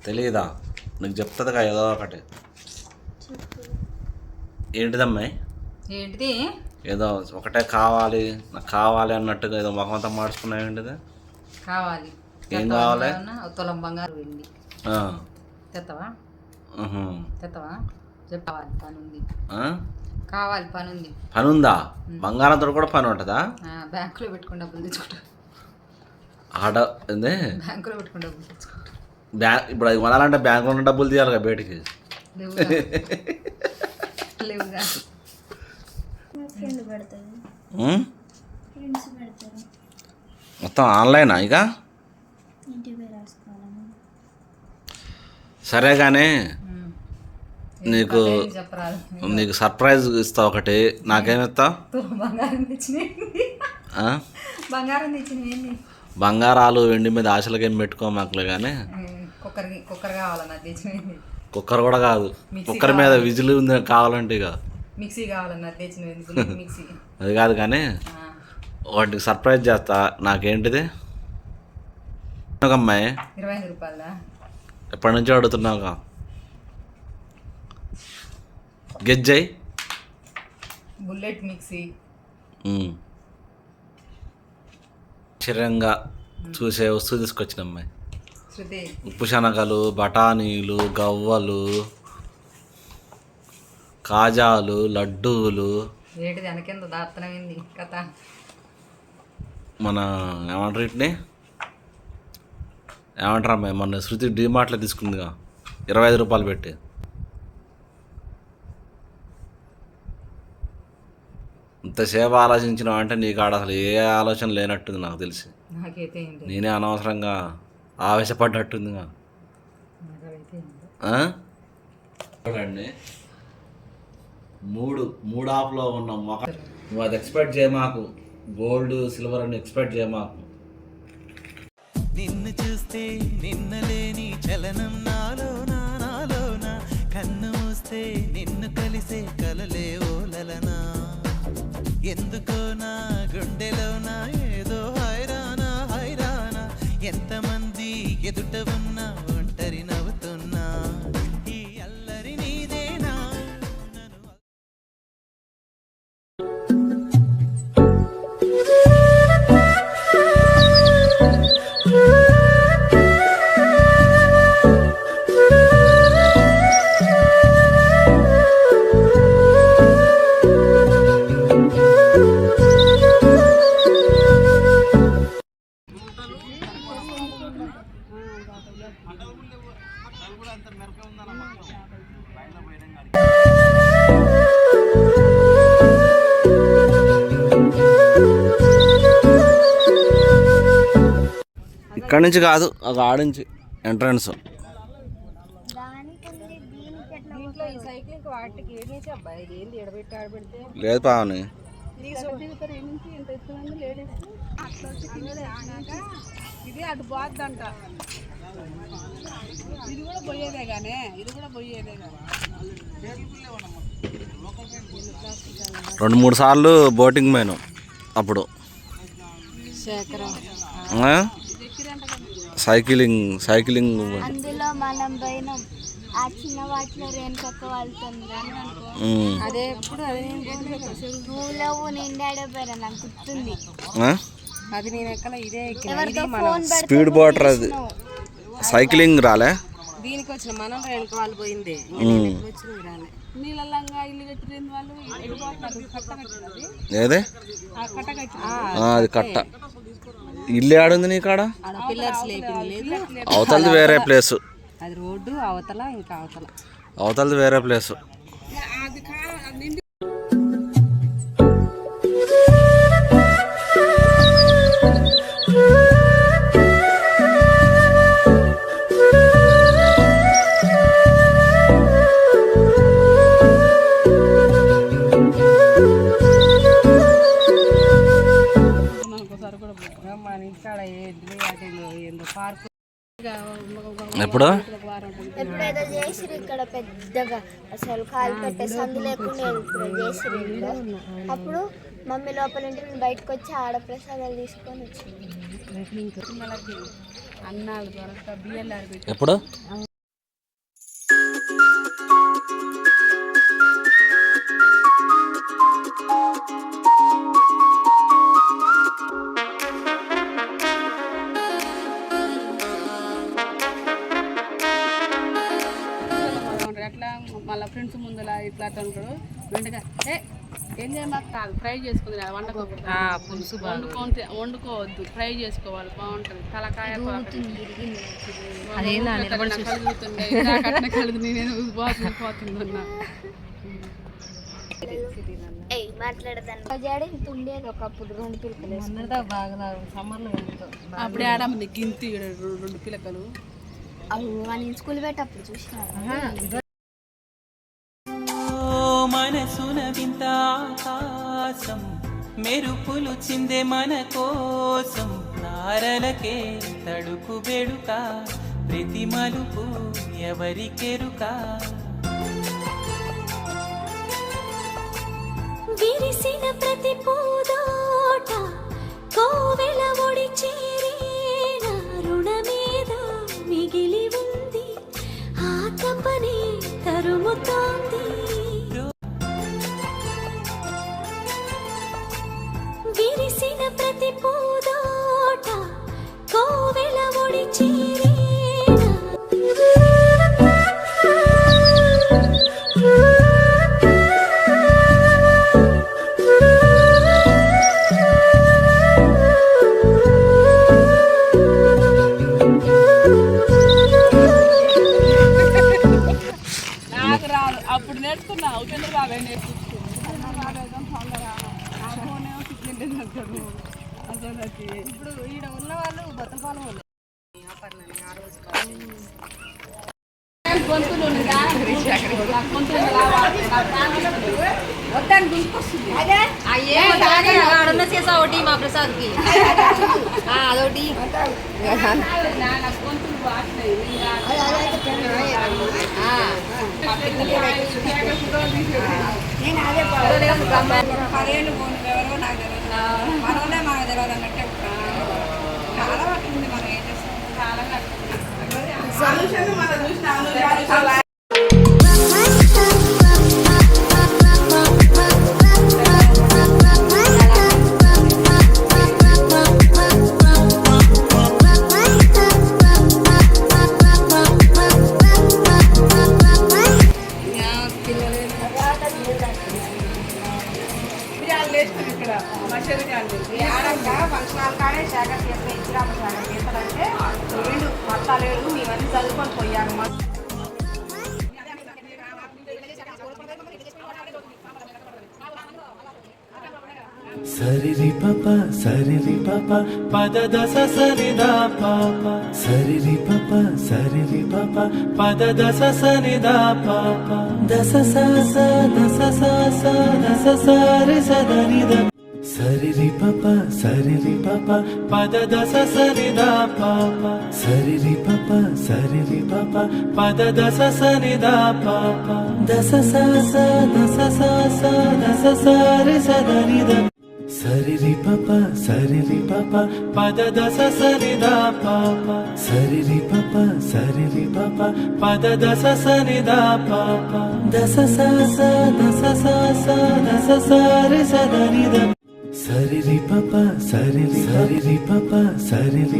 తెలియదా? నీకు చెప్తుందిగా ఏదో ఒకటి. ఏంటిదమ్మాయి? ఏంటిది? ఏదో ఒకటే కావాలి, నాకు కావాలి అన్నట్టుగా ఏదో మొహమంతా మార్చుకున్నావు. ఏంటిది కావాలి? ఏం కావాలి? తులం బంగారు వెళ్ళి తెత్తవా? తెత్తవా? చెప్పాలి, పని ఉంది. కావాలి, పని ఉంది. పని ఉందా? బంగారంతో కూడా పని ఉంటుందా? బ్యాంకులో పెట్టుకుని డబ్బులు తెచ్చుకుంటా. ఆడ బ్యాంకులో పెట్టుకుని డబ్బులు తెచ్చుకుంటా. ఇప్పుడు అది కొనాలంటే బ్యాంకులో ఉన్న డబ్బులు తీయాలిగా బయటికి. లేవుగా. మొత్తం ఆన్లైనా ఇక? సరే కానీ నీకు సర్ప్రైజ్ ఇస్తా ఒకటి. నాకేమిస్తావు? బంగారాలు వెండి మీద ఆశలకేం పెట్టుకోమాకలే కానీ. కుక్కర్ కూడా కాదు, కుక్కర్ మీద విజిల్ ఉంది కావాలంటే. ఇక మిక్సీ కావాలన్నా మిక్సీ అది కాదు కానీ వాటికి సర్ప్రైజ్ చేస్తా. నాకేంటిది? ఒక అమ్మాయి 25 రూపాయల ఎప్పటి నుంచో అడుగుతున్నావుగా. గెజ్జాయి బుల్లెట్ మిక్సీ. ఆశ్చర్యంగా చూసే వస్తువు తీసుకొచ్చిన అమ్మాయి. ఉప్పు శనగలు, బఠానీలు, గవ్వలు, కాజాలు, లడ్డూలు. మన ఏమంటారు వీటిని? ఏమంటారు అమ్మాయి? మొన్న శృతి డీమార్ట్లో తీసుకుందిగా 25 రూపాయలు పెట్టి. ఇంతసేపు ఆలోచించినావు అంటే నీకు ఆడ అసలు ఏ ఆలోచన లేనట్టుంది నాకు తెలిసి. నేనే అనవసరంగా ఆవేశపడ్డట్టుందిగా. చూడండి, మూడు ఆఫ్లో ఉన్న మొక్క. నువ్వు అది ఎక్స్పెక్ట్ చేయమాకు. గోల్డ్ సిల్వర్ అని ఎక్స్పెక్ట్ చేయమాకు. నిన్ను చూస్తే నిన్నలేని చలనం నాలోన కన్ను మూస్తే నిన్ను కలిసే కలలే ఓలలనా. ఎందుకో నా గుండెలోనా ఏదో హైరానా హైరానా. ఎంతమంది ఎదుట ఉన్నా ఒంటరి నవ్వుతున్నా. ఈ అల్లరి నీదేనా? ఇక్కడ నుంచి కాదు, ఒక ఆడించి ఎంట్రన్స్. లేదు పావని, ఇది అటు పోద్దంట. ఇది కూడా పోయేదే కానీ ఇది కూడా పోయేదే కానీ 2-3 సార్లు బోటింగ్ పోయాను అప్పుడు. ఆ? సైక్లింగ్ అందులో మనం పోయినాం ఆ చిన్న వాటిలో రేణుకక్క వాళ్ళతుంది అదే ఎప్పుడు అది నువ్వు నిండాడే పోయినా నాకు గుర్తుంది. అది నేను ఎక్కడ ఇదే ఎవరితో ఫోన్ స్పీడ్ బోటర్ అది సైక్లింగ్ రాలే. దీనికి వచ్చిన మనం వెనక వాళ్ళు పోయింది రాలే. నీళ్ళంగా ఇల్లు కట్టిన వాళ్ళు ఎడిపోతున్నారు. కట్ట కట్టినది ఏదే ఆ కట్ట కట్టిన అది కట్ట. ఇల్లు ఆడుంది నీ కాడ? పిల్లర్స్ లేపింది లేదు. అవతలది వేరే ప్లేసు. అది రోడ్డు అవతల ఇంకా అవతలది వేరే ప్లేసు. మన ఇంటికాడ ఏందో పార్క్ ఎప్పుడు ఎప్పుడైతే జయశ్రీ ఇక్కడ పెద్దగా అసలు కాలు పెట్టే సందు లేకుండా వెళ్తుంది జయశ్రీ ఇంట్లో. అప్పుడు మమ్మీ లోపల ఇంటి బయటకు వచ్చి ఆడ ప్రసాదాలు తీసుకొని వచ్చింది. అన్నాలు దొరక బియ్యాలు ఆడబెట్టి ఎప్పుడు అట్లా మళ్ళీ ఫ్రెండ్స్ ముందులా ఇట్లా అట్లా ఉంటాడు. వెంటనే ఏం చేయమాక కాదు ఫ్రై చేసుకుంది పులుసు వండుకోవద్దు, ఫ్రై చేసుకోవాలి బాగుంటుంది. తలకాయ కలుగుతుంది నేను పోతుందన్నా మాట్లాడదాన్ని ఇంత ఉండేది ఒకప్పుడు 2 పిల్లలు బాగా సమ్మర్లో అప్పుడే ఆడమంది గింతి 2 పిలకలు. నేను స్కూల్ పెట్టప్పుడు చూసిన మనసున వింత ఆకాశం మెరుపులు చిందే మన కోసం నారలకే తడుకు బెడుక ప్రతి మలుపు ఎవరికెరుక విరిసిన ప్రతి పూదోట కోవెల ఒడి చేరిన రుణమేద మిగిలి ఉంది ఆ తపనే తరుముతోంది. విరిసిన ప్రతి పూదోట కోవెల ఒడి చేరిన నాకు రాదు. అప్పుడు నేర్చుకున్నా ఉపేంద్ర బాబాయ్ నేర్చుకున్నాను. ఇప్పుడు ఈడ ఉన్న వాళ్ళు బతలపాలెం వాళ్ళు మొత్తానికి గుంజుకొస్తుంది. చేసా ఒకటి మా ప్రసాద్కి అదొకటి గొంతులు బాగున్నాయి. పదేళ్ళు పోను ఎవరో నాకు తెలియదు, మనోనే మాకు తెలియదు అన్నట్టే చాలా పట్టింది. మనం ఏం చేస్తాం చాలా మనం చూసిన ఇక్కడ మషేది ఫంక్షన్ కాడే శాఖ చేస్తే ఇచ్చిరామ శాఖ చేస్తారంటే వీళ్ళు మత్తాలేడు మేమన్నీ చదువుకొని పోయాను. సరిరి పప పద దస సరిదా పాప సరిరి పప పద దస సరిదా పాప దస స దస స దస సరి సదనిద సరిరి పప పద దస సనిదా పాప సరిరి పప పద దస సనిదా పాప దస స స దస స స దస సరి సదనిద సరిరి పప పద దస సనిదా పాప సరిరి పప పద దస సనిదా పాప దస స స దస స స దస సరి సదనిద సరిరి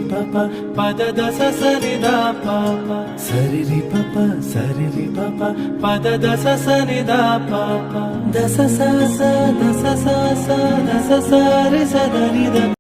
పప పద దస సనిదా పాప సరిరి పప పద దస సనిదా పాప దస స స దస స స దస సరి సదనిద